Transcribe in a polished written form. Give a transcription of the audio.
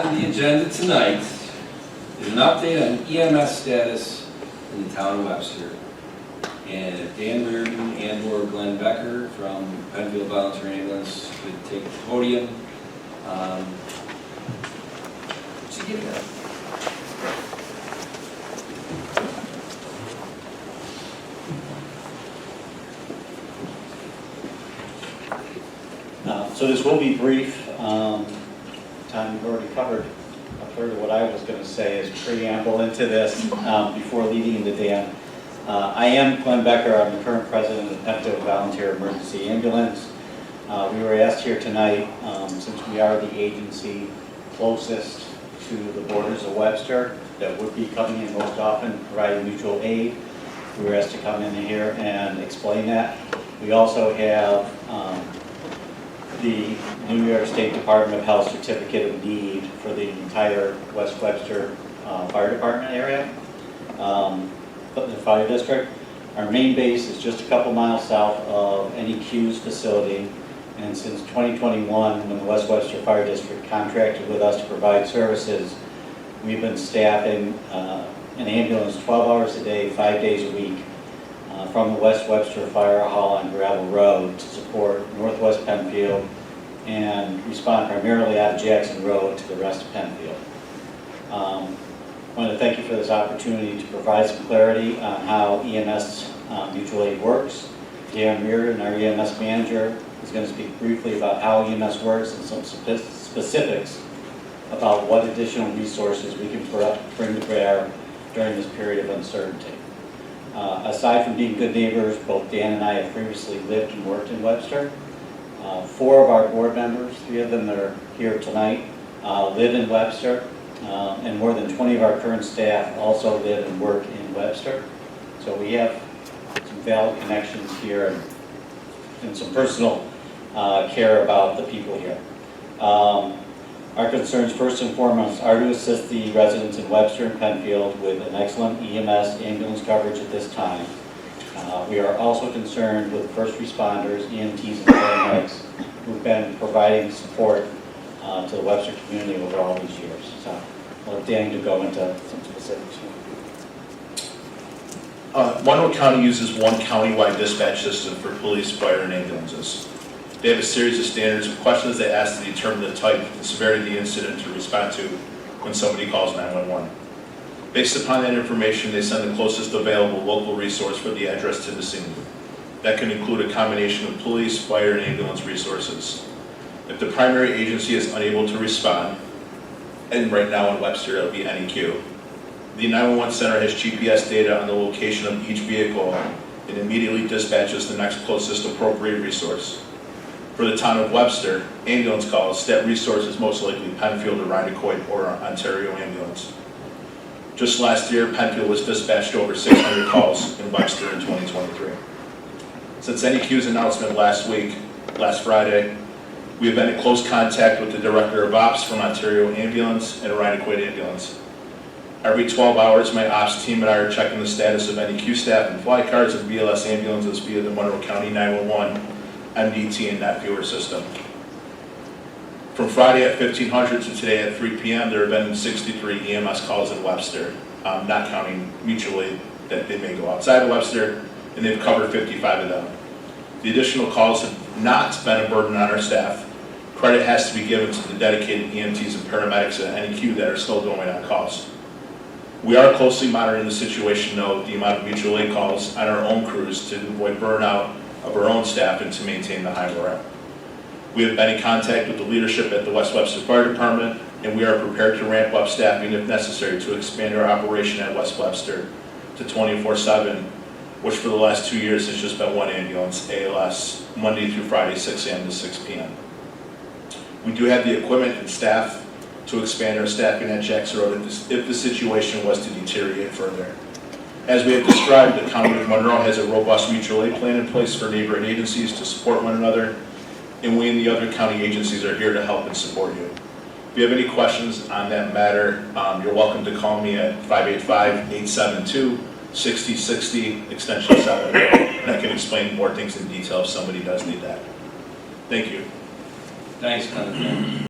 on the agenda tonight is an update on EMS status in the town of Webster. And if Dan Reardon and/or Glenn Becker from Penfield Volunteer Ambulance could take the podium to give that. So this will be brief. Tom, you've already covered a third of what I was going to say as preamble into this before leading into Dan. I am Glenn Becker. I'm the current president of the Penfield Volunteer Emergency Ambulance. We were asked here tonight, since we are the agency closest to the borders of Webster that would be coming in most often providing mutual aid, we were asked to come in here and explain that. We also have the New York State Department of Health Certificate of Need for the entire West Webster Fire Department area, the fire district. Our main base is just a couple miles south of NEQ's facility, and since 2021, when the West Webster Fire District contracted with us to provide services, we've been staffing an ambulance 12 hours a day, 5 days a week, from the West Webster Fire Hall on Gravel Road to support Northwest Penfield and respond primarily out of Jackson Road to the rest of Penfield. I want to thank you for this opportunity to provide some clarity on how EMS mutual aid works. Dan Reardon, our EMS manager, is going to speak briefly about how EMS works and some specifics about what additional resources we can bring to bear during this period of uncertainty. Aside from being good neighbors, both Dan and I have previously lived and worked in Webster. 4 of our board members, 3 of them that are here tonight, live in Webster, and more than 20 of our current staff also live and work in Webster. So we have some valid connections here and some personal care about the people here. Our concerns, first and foremost, are to assist the residents in Webster and Penfield with an excellent EMS ambulance coverage at this time. We are also concerned with first responders, EMTs, and paramedics who've been providing support to the Webster community over all these years. So I'll let Dan to go into some specifics. Monroe County uses one countywide dispatch system for police, fire, and ambulances. They have a series of standards of questions they ask to determine the type and severity of the incident to respond to when somebody calls 911. Based upon that information, they send the closest available local resource for the address to the scene. That can include a combination of police, fire, and ambulance resources. If the primary agency is unable to respond, and right now in Webster it'll be NEQ, the 911 center has GPS data on the location of each vehicle and immediately dispatches the next closest appropriate resource. For the town of Webster, ambulance calls, that resource is most likely Penfield or Rhinelander or Ontario Ambulance. Just last year, Penfield was dispatched over 600 calls in Webster in 2023. Since NEQ's announcement last Friday, we have been in close contact with the Director of Ops from Ontario Ambulance and Rhinelander Ambulance. Every 12 hours, my ops team and I are checking the status of NEQ staff and fly cars and BLS ambulances via the Monroe County 911 MDT and NetViewer system. From Friday at 1500 to today at 3 p.m., there have been 63 EMS calls in Webster, not counting mutual aid that they may go outside of Webster, and they've covered 55 of them. The additional calls have not been a burden on our staff. Credit has to be given to the dedicated EMTs and paramedics at NEQ that are still going on calls. We are closely monitoring the situation, though, the amount of mutual aid calls on our own crews to avoid burnout of our own staff and to maintain the high morale. We have been in contact with the leadership at the West Webster Fire Department, and we are prepared to ramp up staffing if necessary to expand our operation at West Webster to 24/7, which for the last 2 years has just been one ambulance, ALS, Monday through Friday, 6 a.m. to 6 p.m. We do have the equipment and staff to expand our staffing at Jackson Road if the situation was to deteriorate further. As we have described, the County of Monroe has a robust mutual aid plan in place for neighboring agencies to support one another, and we and the other county agencies are here to help and support you. If you have any questions on that matter, you're welcome to call me at 585-872-6060, extension 7, and I can explain more things in detail if somebody does need that. Thank you. Thanks, Glenn.